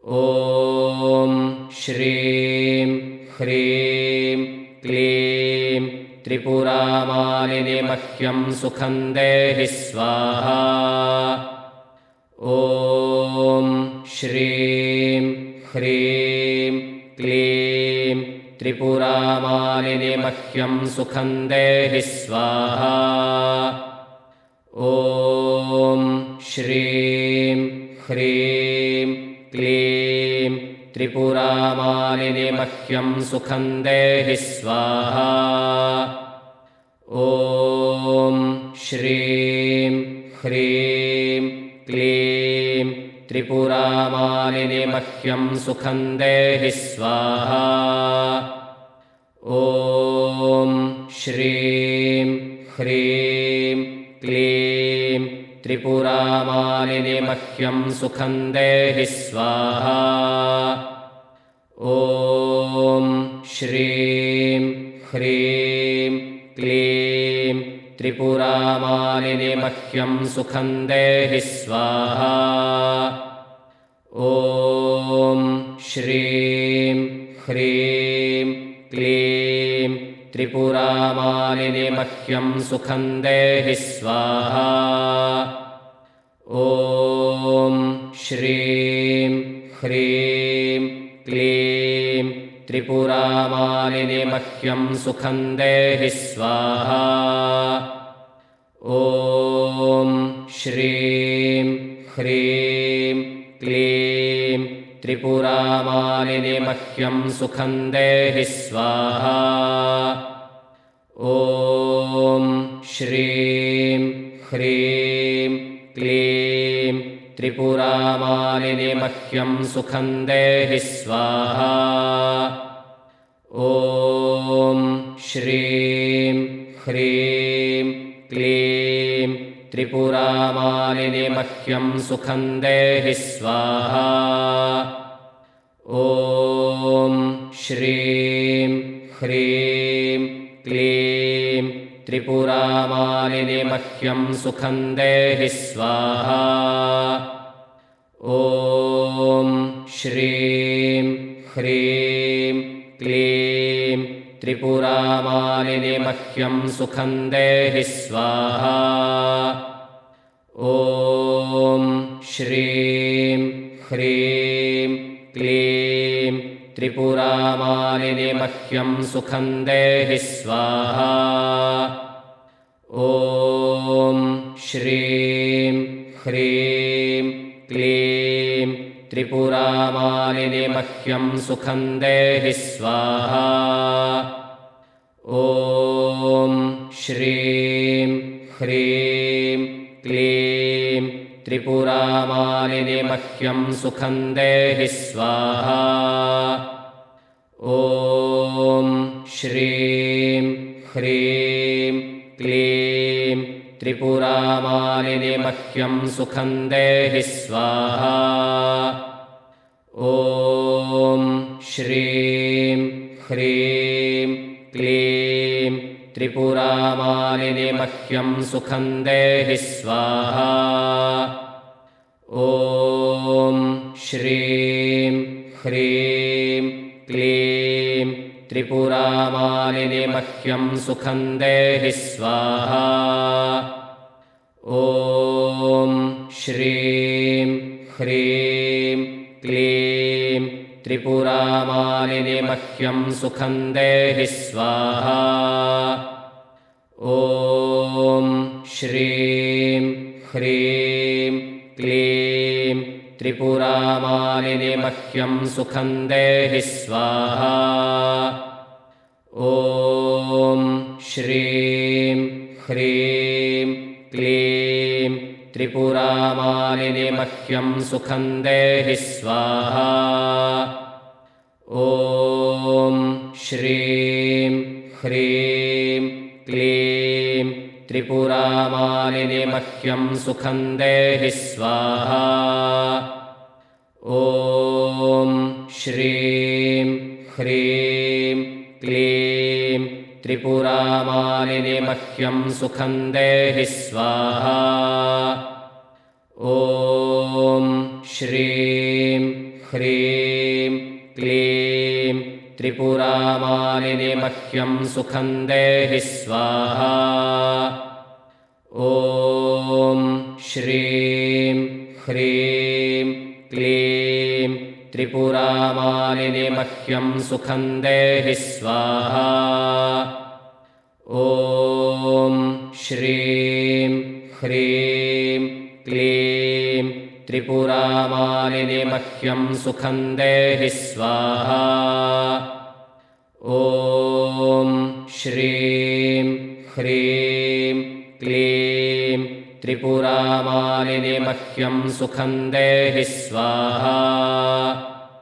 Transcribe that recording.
ॐ श्रीं ह्रीं क्लीं त्रिपुरामालिनि मह्यं सुखं देहि स्वाहा। ॐ श्रीं ह्रीं क्लीं त्रिपुरामालिनि मह्यं सुखं देहि स्वाहा। ॐ श्रीं ह्रीं क्लीं त्रिपुरामालिनि मह्यं सुखं देहि स्वाहा। ॐ श्रीं ह्रीं क्लीं त्रिपुरामालिनि मह्यं सुखं देहि स्वाहा। ॐ श्रीं ह्रीं क्लीं त्रिपुरामालिनि मह्यं सुखं देहि स्वाहा। ॐ श्रीं ह्रीं क्लीं त्रिपुरामालिनि मह्यं सुखं देहि स्वाहा। ॐ श्रीं ह्रीं क्लीं त्रिपुरामालिनि मह्यं सुखं देहि स्वाहा। ॐ श्रीं ह्रीं क्लीं त्रिपुरामालिनि मह्यं सुखं देहि स्वाहा। ॐ श्रीं ह्रीं क्लीं त्रिपुरामालिनि मह्यं सुखं देहि स्वाहा। ॐ श्रीं ह्रीं क्लीं त्रिपुरामालिनि मह्यं सुखं देहि स्वाहा। ॐ श्रीं ह्रीं क्लीं त्रिपुरामालिनि मह्यं सुखं देहि स्वाहा। ॐ श्रीं ह्रीं क्लीं त्रिपुरामालिनि मह्यं सुखं देहि स्वाहा। ॐ श्रीं ह्रीं क्लीं त्रिपुरामालिनि मह्यं सुखं देहि स्वाहा। ॐ श्रीं ह्रीं क्लीं त्रिपुरामालिनि मह्यं सुखं देहि स्वाहा। ॐ श्रीं ह्रीं क्लीं त्रिपुरामालिनि मह्यं सुखं देहि स्वाहा। ॐ श्रीं ह्रीं क्लीं त्रिपुरामालिनि मह्यं सुखं देहि स्वाहा। ॐ श्रीं ह्रीं क्लीं त्रिपुरामालिनि मह्यं सुखं देहि स्वाहा। ॐ श्रीं ह्रीं क्लीं त्रिपुरामालिनि मह्यं सुखं देहि स्वाहा। ॐ श्रीं ह्रीं क्लीं त्रिपुरामालिनि मह्यं सुखं देहि स्वाहा। ॐ श्रीं ह्रीं क्लीं त्रिपुरामालिनि मह्यं सुखं देहि स्वाहा। ॐ श्रीं ह्रीं क्लीं त्रिपुरामालिनि मह्यं सुखं देहि स्वाहा। ॐ श्रीं ह्रीं क्लीं त्रिपुरामालिनि मह्यं सुखं देहि स्वाहा। ॐ श्रीं ह्रीं क्लीं त्रिपुरामालिनि मह्यं सुखं देहि स्वाहा। ॐ श्रीं ह्रीं क्लीं त्रिपुरामालिनि मह्यं सुखं देहि स्वाहा। ॐ श्रीं ह्रीं क्लीं त्रिपुरामालिनि मह्यं सुखं देहि स्वाहा। ॐ श्रीं ह्रीं क्लीं त्रिपुरामालिनि मह्यं सुखं देहि स्वाहा। ॐ श्रीं ह्रीं क्लीं त्रिपुरामालिनि मह्यं सुखं देहि स्वाहा। ॐ श्रीं ह्रीं क्लीं त्रिपुरामालिनि मह्यं सुखं देहि स्वाहा।